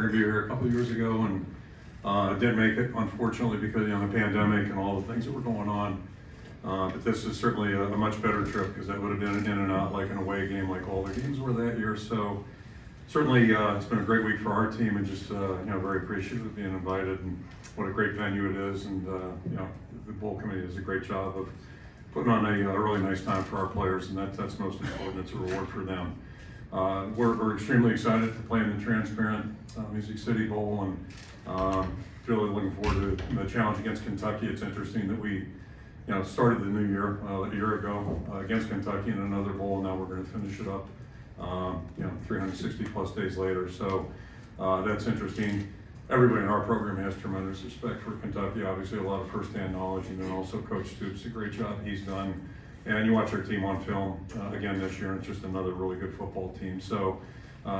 Interview here a couple of years ago and didn't make it, unfortunately, because the pandemic and all the things that were going on. But this is certainly a much better trip because that would have been an in and out like an away game like all the games were that year. So certainly it's been a great week for our team and just very appreciative of being invited and what a great venue it is. And the bowl committee does a great job of putting on a really nice time for our players, and that's most important. It's a reward for them. We're extremely excited to play in the Transparent Music City Bowl, and really looking forward to the challenge against Kentucky. It's interesting that we started the new year a year ago against Kentucky in another bowl, and now we're going to finish it up 360 plus days later. So that's interesting. Everybody in our program has tremendous respect for Kentucky. Obviously, a lot of firsthand knowledge, and then also Coach Stoops, a great job he's done. And you watch our team on film again this year, and it's just another really good football team. So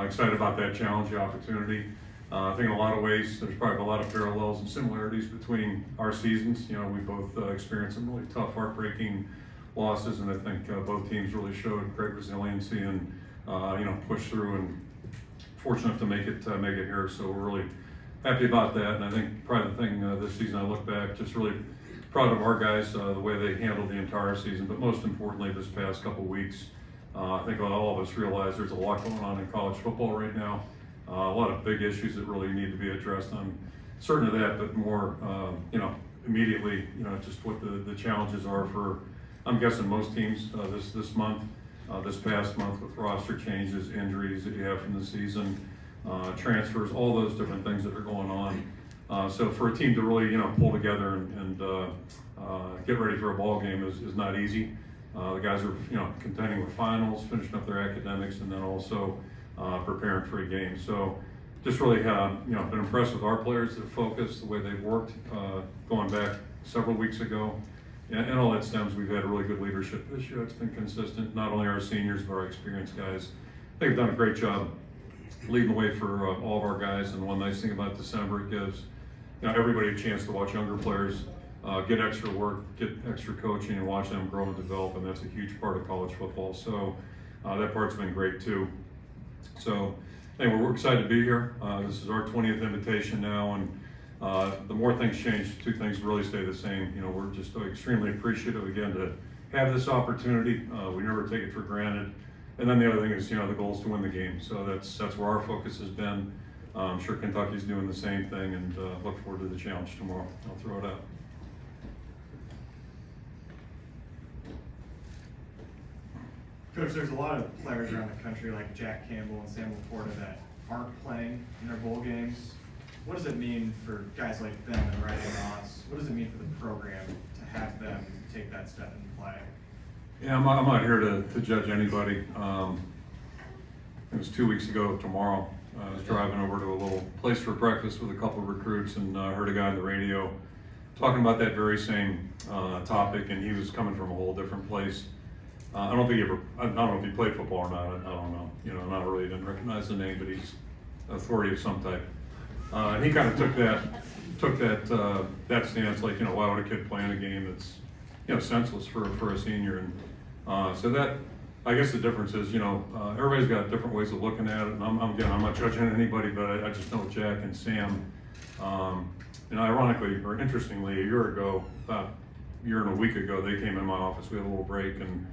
excited about that challenge, the opportunity. I think in a lot of ways, there's probably a lot of parallels and similarities between our seasons. We both experienced some really tough, heartbreaking losses, and I think both teams really showed great resiliency and pushed through, and fortunate enough to make it here. So we're really happy about that. And I think probably the thing this season, I look back, just really proud of our guys, the way they handled the entire season, but most importantly, this past couple weeks, I think all of us realize there's a lot going on in college football right now. A lot of big issues that really need to be addressed. I'm certain of that, but more, immediately, just what the challenges are for, I'm guessing, most teams this month, this past month, with roster changes, injuries that you have from the season, transfers, all those different things that are going on. So for a team to really, pull together and get ready for a ball game is not easy. The guys are, contending with finals, finishing up their academics, and then also preparing for a game. So just really, been impressed with our players, their focus, the way they've worked, going back several weeks ago. And all that stems, we've had a really good leadership this year. It's been consistent, not only our seniors, but our experienced guys. They've done a great job leading the way for all of our guys. And one nice thing about December, it gives everybody a chance to watch younger players get extra work, get extra coaching, and watch them grow and develop, and that's a huge part of college football. So that part's been great too. So anyway, we're excited to be here. This is our 20th invitation now, and the more things change, two things really stay the same. We're just extremely appreciative again to have this opportunity. We never take it for granted. And then the other thing is, the goal is to win the game. So that's where our focus has been. I'm sure Kentucky's doing the same thing, and look forward to the challenge tomorrow. I'll throw it out. Coach, there's a lot of players around the country like Jack Campbell and Sam Laporta that aren't playing in their bowl games. What does it mean for guys like them and Riley Moss? What does it mean for the program to have them take that step and play? Yeah, I'm not here to judge anybody. It was 2 weeks ago tomorrow. I was driving over to a little place for breakfast with a couple of recruits, and heard a guy on the radio talking about that very same topic, and he was coming from a whole different place. I don't know if he played football or not. I don't know. I really didn't recognize the name, but he's authority of some type. And he kind of took that stance, like, why would a kid play in a game that's senseless for a senior? And so that, I guess the difference is, everybody's got different ways of looking at it, and I'm not judging anybody, but I just know Jack and Sam, ironically or interestingly, about a year and a week ago, they came in my office. We had a little break, and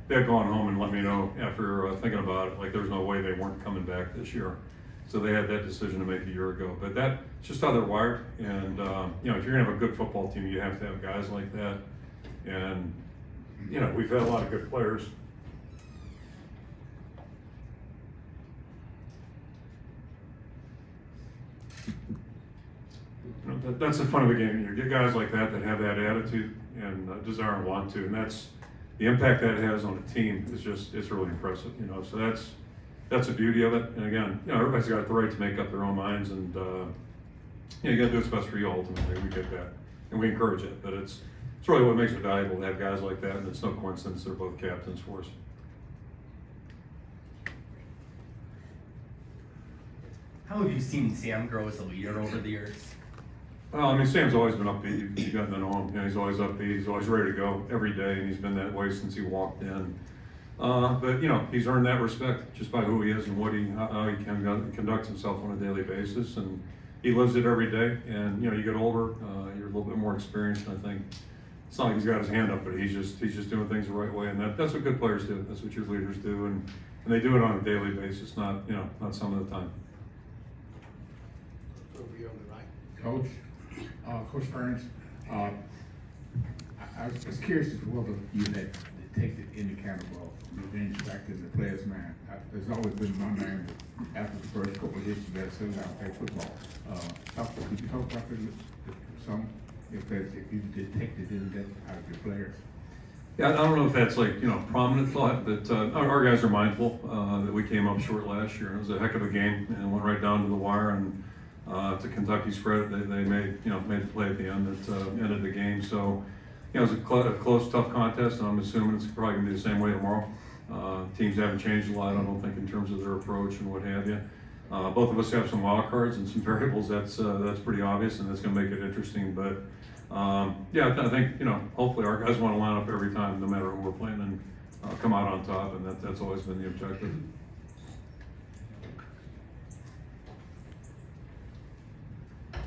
they had gone home and let me know after thinking about it, like there's no way they weren't coming back this year. So they had that decision to make a year ago. But that's just how they're wired, and if you're gonna have a good football team, you have to have guys like that. And we've had a lot of good players. That's the fun of the game. You get guys like that have that attitude and desire and want to, and that's the impact that has on a team it's really impressive. So that's the beauty of it. And again, everybody's got the right to make up their own minds, and you got to do what's best for you ultimately. We get that, and we encourage it. But it's really what makes it valuable to have guys like that, and it's no coincidence they're both captains for us. How have you seen Sam grow as a leader over the years? Well, Sam's always been upbeat. You've gotten to know him. He's always upbeat. He's always ready to go every day, and he's been that way since he walked in. But he's earned that respect just by who he is and how he can conduct himself on a daily basis, and he lives it every day. And you get older, you're a little bit more experienced, and I think it's not like he's got his hand up, but he's just doing things the right way, and that's what good players do. That's what your leaders do, and they do it on a daily basis, not some of the time. Over here on the right. Coach, Coach Ferentz, I was curious as to whether you had detected any kind of revenge factor in the players' mind. There's always been my mind that after the first couple of years, you got to sit down and play football. Could you talk about that some? If you detected any of that out of your players? Yeah, I don't know if that's prominent thought, but our guys are mindful that we came up short last year. It was a heck of a game and went right down to the wire. And to Kentucky's credit, they made the play at the end that ended the game. So it was a close, tough contest, and I'm assuming it's probably gonna be the same way tomorrow. Teams haven't changed a lot, I don't think, in terms of their approach and what have you. Both of us have some wild cards and some variables. That's pretty obvious, and that's gonna make it interesting. But yeah, I think hopefully our guys want to line up every time, no matter who we're playing, and come out on top, and that's always been the objective.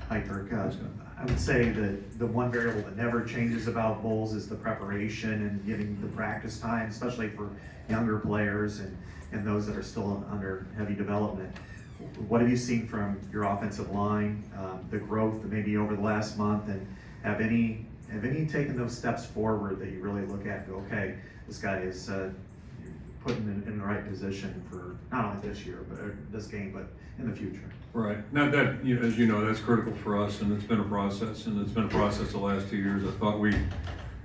Hi, Kirk. I would say that the one variable that never changes about bowls is the preparation and getting the practice time, especially for younger players and those that are still under heavy development. What have you seen from your offensive line, the growth maybe over the last month, and have any taken those steps forward that you really look at and go, okay, this guy is putting in the right position for not only this year, but this game, but in the future? Right. Now that, as you know, that's critical for us, and it's been a process, and it's been a process the last 2 years. I thought we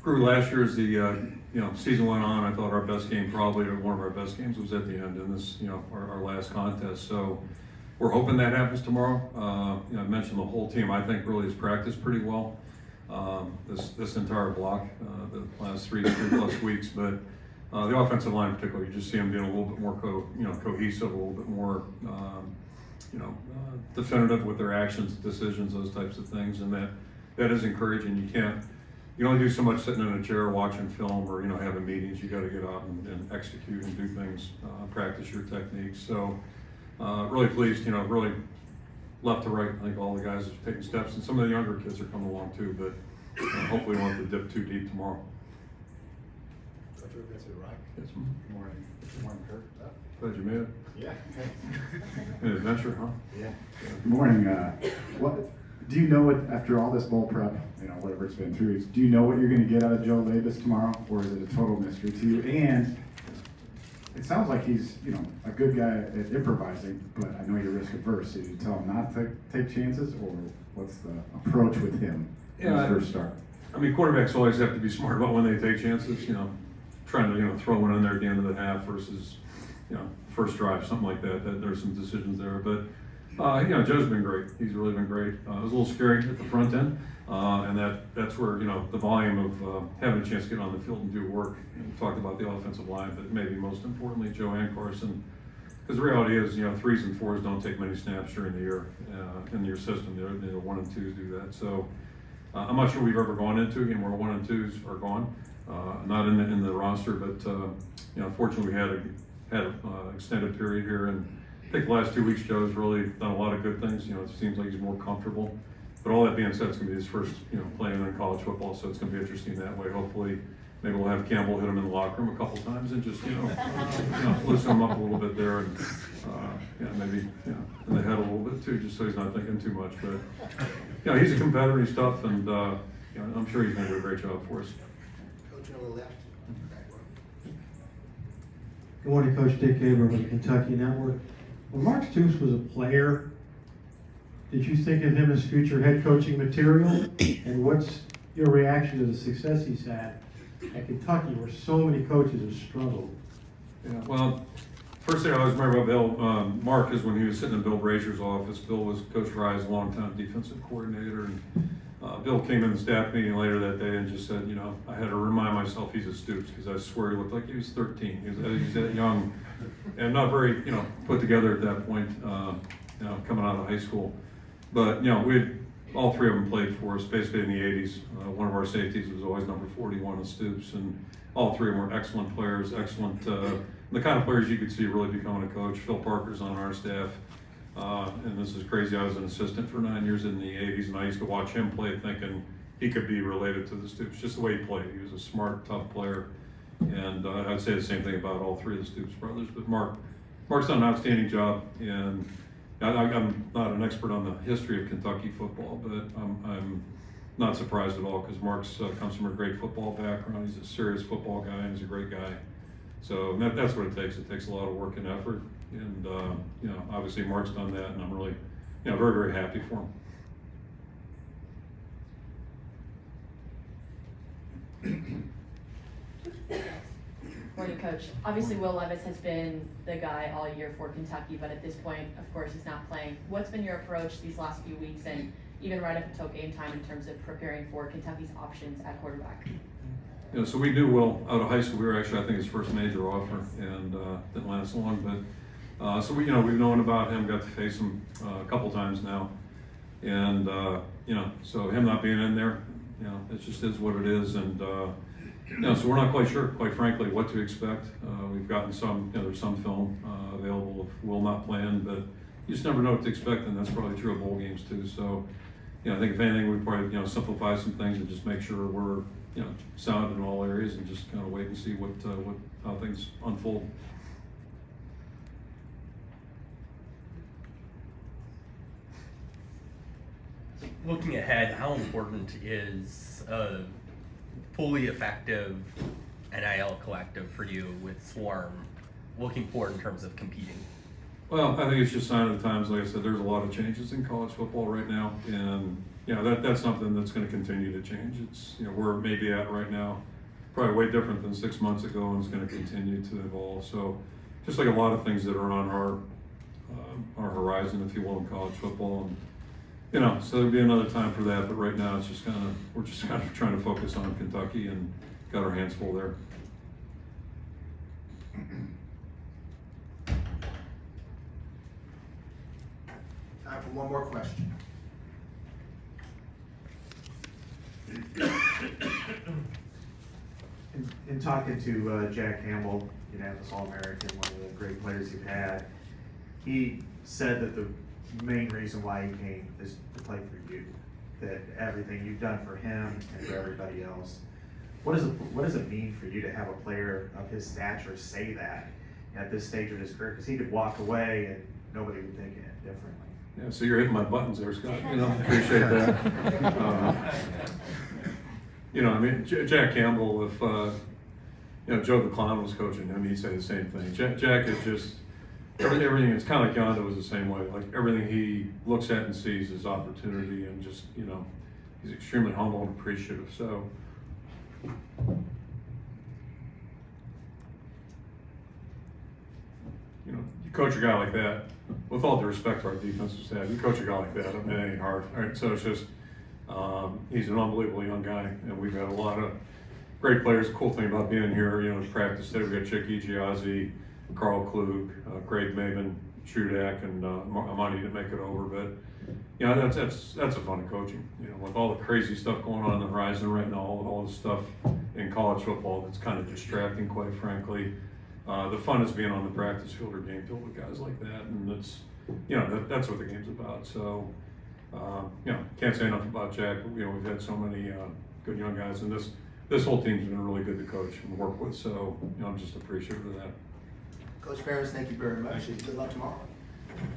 grew last year as the season went on. I thought our best game, probably or one of our best games, was at the end in this our last contest. So we're hoping that happens tomorrow. I mentioned the whole team, I think, really has practiced pretty well this entire block the last three plus weeks, but the offensive line in particular, you just see them being a little bit more cohesive, a little bit more definitive with their actions, decisions, those types of things, and that is encouraging. You only do so much sitting in a chair watching film or having meetings. You got to get out and execute and do things, practice your techniques. So really pleased, really left to right. I think all the guys are taking steps, and some of the younger kids are coming along too. But hopefully, we won't have to dip too deep tomorrow. Coach, over here to the right. Yes, Good morning. Good morning, Kirk. glad you made it. Yeah. An adventure, huh? Yeah. Good morning. What do you know? What after all this bowl prep, whatever it's been 3 weeks, do you know what you're going to get out of Joe Labus tomorrow, or is it a total mystery to you? And it sounds like he's, a good guy at improvising, but I know you're risk averse. So you tell him not to take chances, or what's the approach with him in his first start? I mean, quarterbacks always have to be smart about when they take chances. Trying to throw one in there at the end of the half versus first drive, something like that. There's some decisions there, but Joe's been great. He's really been great. It was a little scary at the front end, and that's where the volume of having a chance to get on the field and do work. And talked about the offensive line, but maybe most importantly, Joe and Carson. Because the reality is, 3s and 4s don't take many snaps during the year in your system. The 1 and 2s do that. So I'm not sure we've ever gone into a game where 1 and 2s are gone. Not in the roster, but fortunately we had an extended period here, and I think the last 2 weeks Joe's really done a lot of good things. It seems like he's more comfortable. But all that being said, it's going to be his first playing in college football, so it's going to be interesting that way. Hopefully, maybe we'll have Campbell hit him in the locker room a couple times and just loosen him up a little bit there, and maybe in the head a little bit too, just so he's not thinking too much. But he's a competitor, he's tough, and I'm sure he's going to do a great job for us. Coach on the left. Good morning, Coach Dick Gaber with the Kentucky Network. When Mark Stoops was a player, did you think of him as future head coaching material? And what's your reaction to the success he's had at Kentucky, where so many coaches have struggled? Yeah, well, first thing I always remember about Bill, Mark, is when he was sitting in Bill Brazier's office. Bill was Coach Fry's longtime defensive coordinator, and Bill came in the staff meeting later that day and just said, I had to remind myself he's a Stoops, because I swear he looked like he was 13. He's that young and not very, put together at that point, coming out of high school. But, we all three of them played for us basically in the 80s. One of our safeties was always number 41 in Stoops, and all three of them were excellent players, excellent, the kind of players you could see really becoming a coach. Phil Parker's on our staff, and this is crazy. I was an assistant for 9 years in the 80s, and I used to watch him play thinking he could be related to the Stoops, just the way he played. He was a smart, tough player, and I'd say the same thing about all three of the Stoops brothers. But Mark's done an outstanding job, and I'm not an expert on the history of Kentucky football, but I'm not surprised at all because Mark's comes from a great football background. He's a serious football guy and he's a great guy. So that's what it takes. It takes a lot of work and effort, and obviously Mark's done that, and I'm really, very, very happy for him. Morning, Coach. Obviously, Will Levis has been the guy all year for Kentucky, but at this point, of course, he's not playing. What's been your approach these last few weeks and even right up until game time in terms of preparing for Kentucky's options at quarterback? So we knew Will out of high school. We were actually, I think, his first major offer, and didn't last long. But so we've known about him, got to face him a couple times now, and so him not being in there, it just is what it is, and so we're not quite sure, quite frankly, what to expect. We've gotten some, there's some film available of Will not playing, but you just never know what to expect, and that's probably true of bowl games too. So, I think if anything, we'd probably simplify some things and just make sure we're sound in all areas, and just kind of wait and see how things unfold. Looking ahead, how important is a fully effective NIL collective for you with Swarm looking forward in terms of competing? Well, I think it's just a sign of the times. Like I said, there's a lot of changes in college football right now, and that's something that's going to continue to change. It's where it may be at right now, probably way different than 6 months ago, and it's going to continue to evolve. So, just like a lot of things that are on our horizon, if you will, in college football, and so there'll be another time for that. But right now, it's just we're just kind of trying to focus on Kentucky and got our hands full there. Time for one more question. In talking to Jack Campbell, unanimous All-American, one of the great players you've had, he said that the main reason why he came is to play for you, that everything you've done for him and for everybody else. What does it mean for you to have a player of his stature say that at this stage of his career? Because he could walk away and nobody would think it differently. Yeah, so you're hitting my buttons there, Scott. Appreciate that. I mean, Jack Campbell, if Joe the Clown was coaching him, he'd say the same thing. Jack is just everything. It's kind of like Yondo was the same way. Like everything he looks at and sees is opportunity, and just he's extremely humble and appreciative. So. You coach a guy like that, with all due respect to our defensive staff, you coach a guy like that, I mean, it ain't hard. Right? So it's just, he's an unbelievable young guy, and we've had a lot of great players. The cool thing about being here, is practice today. We got Chick Egiazzi, Carl Klug, Greg Maben, Shudak, and Amani didn't make it over, but that's a fun of coaching. With all the crazy stuff going on the horizon right now, all the stuff in college football that's kind of distracting, quite frankly. The fun is being on the practice field or game field with guys like that, and that's that's what the game's about. So can't say enough about Jack. We've had so many good young guys, and this whole team's been really good to coach and work with. So I'm just appreciative of that. Coach Ferentz, thank you very much, and good luck tomorrow.